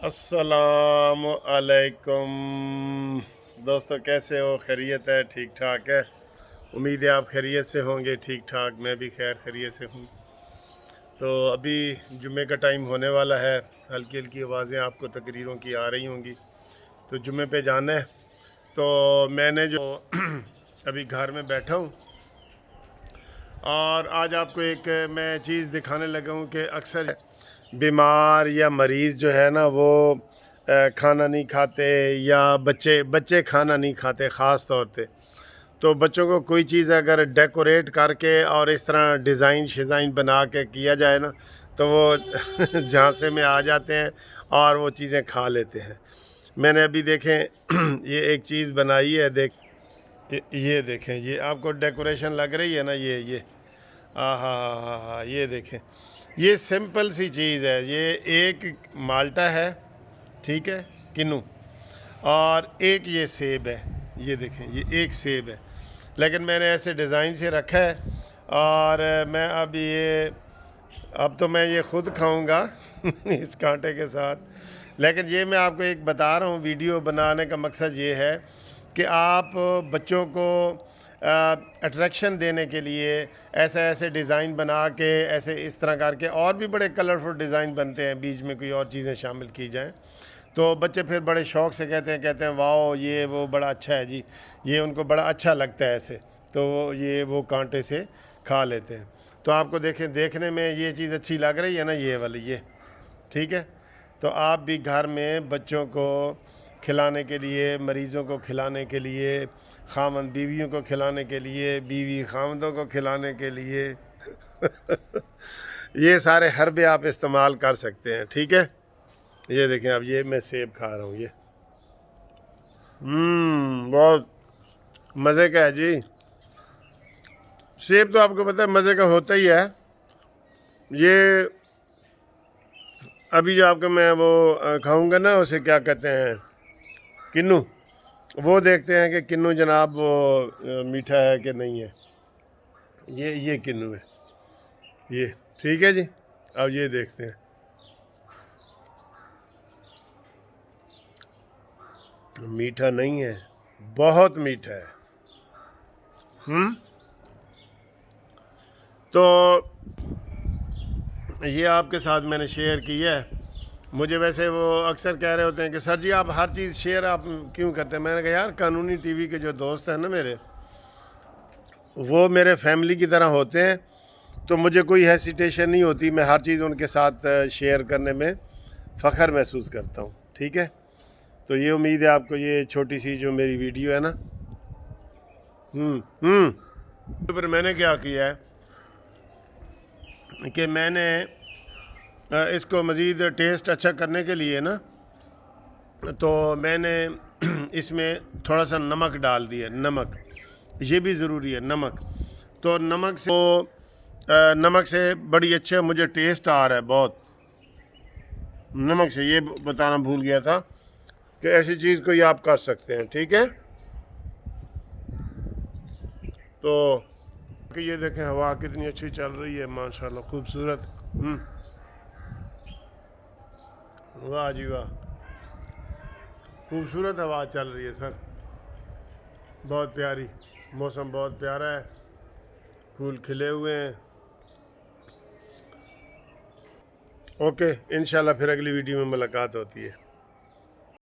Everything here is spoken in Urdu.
السلام علیکم دوستو، کیسے ہو؟ خیریت ہے؟ ٹھیک ٹھاک ہے؟ امید ہے آپ خیریت سے ہوں گے۔ ٹھیک ٹھاک، میں بھی خیریت سے ہوں۔ تو ابھی جمعے کا ٹائم ہونے والا ہے، ہلکی ہلکی آوازیں آپ کو تقریروں کی آ رہی ہوں گی، تو جمعے پہ جانا ہے۔ تو میں نے جو ابھی گھر میں بیٹھا ہوں، اور آج آپ کو ایک میں چیز دکھانے لگا ہوں کہ اکثر بیمار یا مریض جو ہے نا وہ کھانا نہیں کھاتے، یا بچے کھانا نہیں کھاتے خاص طور پہ۔ تو بچوں کو کوئی چیز اگر ڈیکوریٹ کر کے اور اس طرح ڈیزائن بنا کے کیا جائے نا، تو وہ جھانسے میں آ جاتے ہیں اور وہ چیزیں کھا لیتے ہیں۔ میں نے ابھی دیکھیں یہ ایک چیز بنائی ہے، یہ دیکھیں، یہ آپ کو ڈیکوریشن لگ رہی ہے نا، یہ ہاں یہ دیکھیں، یہ سمپل سی چیز ہے۔ یہ ایک مالٹا ہے، ٹھیک ہے، کنو، اور ایک یہ سیب ہے۔ یہ دیکھیں، یہ ایک سیب ہے، لیکن میں نے ایسے ڈیزائن سے رکھا ہے، اور میں اب تو میں یہ خود کھاؤں گا اس کانٹے کے ساتھ۔ لیکن یہ میں آپ کو ایک بتا رہا ہوں، ویڈیو بنانے کا مقصد یہ ہے کہ آپ بچوں کو اٹریکشن دینے کے لیے ایسے ڈیزائن بنا کے، اس طرح کر کے، اور بھی بڑے کلرفل ڈیزائن بنتے ہیں، بیچ میں کوئی اور چیزیں شامل کی جائیں، تو بچے پھر بڑے شوق سے کہتے ہیں واؤ، یہ وہ بڑا اچھا ہے جی، یہ ان کو بڑا اچھا لگتا ہے ایسے، تو وہ کانٹے سے کھا لیتے ہیں۔ تو آپ کو دیکھنے میں یہ چیز اچھی لگ رہی ہے نا، یہ والی، یہ ٹھیک ہے۔ تو آپ بھی گھر میں بچوں کو کھلانے کے لیے، مریضوں کو کھلانے کے لیے، خاوند بیویوں کو کھلانے کے لیے، بیوی خاوندوں کو کھلانے کے لیے یہ سارے حربے آپ استعمال کر سکتے ہیں، ٹھیک ہے۔ یہ دیکھیں، اب یہ میں سیب کھا رہا ہوں، یہ بہت مزے کا ہے جی۔ سیب تو آپ کو پتہ ہے مزے کا ہوتا ہی ہے۔ یہ ابھی جو آپ کو میں وہ کھاؤں گا نا، اسے کیا کہتے ہیں، کنو، وہ دیکھتے ہیں کہ کنو جناب وہ میٹھا ہے کہ نہیں ہے۔ یہ کنو ہے، یہ ٹھیک ہے جی۔ اب یہ دیکھتے ہیں، میٹھا نہیں ہے، بہت میٹھا ہے۔ تو یہ آپ کے ساتھ میں نے شیئر کیا ہے۔ مجھے ویسے وہ اکثر کہہ رہے ہوتے ہیں کہ سر جی آپ ہر چیز شیئر آپ کیوں کرتے ہیں؟ میں نے کہا یار، قانونی ٹی وی کے جو دوست ہیں نا میرے، وہ میرے فیملی کی طرح ہوتے ہیں، تو مجھے کوئی ہیسیٹیشن نہیں ہوتی، میں ہر چیز ان کے ساتھ شیئر کرنے میں فخر محسوس کرتا ہوں، ٹھیک ہے۔ تو یہ امید ہے آپ کو یہ چھوٹی سی جو میری ویڈیو ہے نا، پھر میں نے کیا کیا ہے کہ میں نے اس کو مزید ٹیسٹ اچھا کرنے کے لیے نا، تو میں نے اس میں تھوڑا سا نمک ڈال دیا۔ نمک یہ بھی ضروری ہے، نمک۔ تو نمک سے بڑی اچھا مجھے ٹیسٹ آ رہا ہے بہت، نمک سے۔ یہ بتانا بھول گیا تھا کہ ایسی چیز کو یہ آپ کر سکتے ہیں، ٹھیک ہے۔ تو یہ دیکھیں، ہوا کتنی اچھی چل رہی ہے، ماشاءاللہ، خوبصورت۔ واہ جی واہ، خوبصورت ہوا چل رہی ہے سر، بہت پیاری، موسم بہت پیارا ہے، پھول کھلے ہوئے ہیں۔ اوکے، انشاءاللہ پھر اگلی ویڈیو میں ملاقات ہوتی ہے۔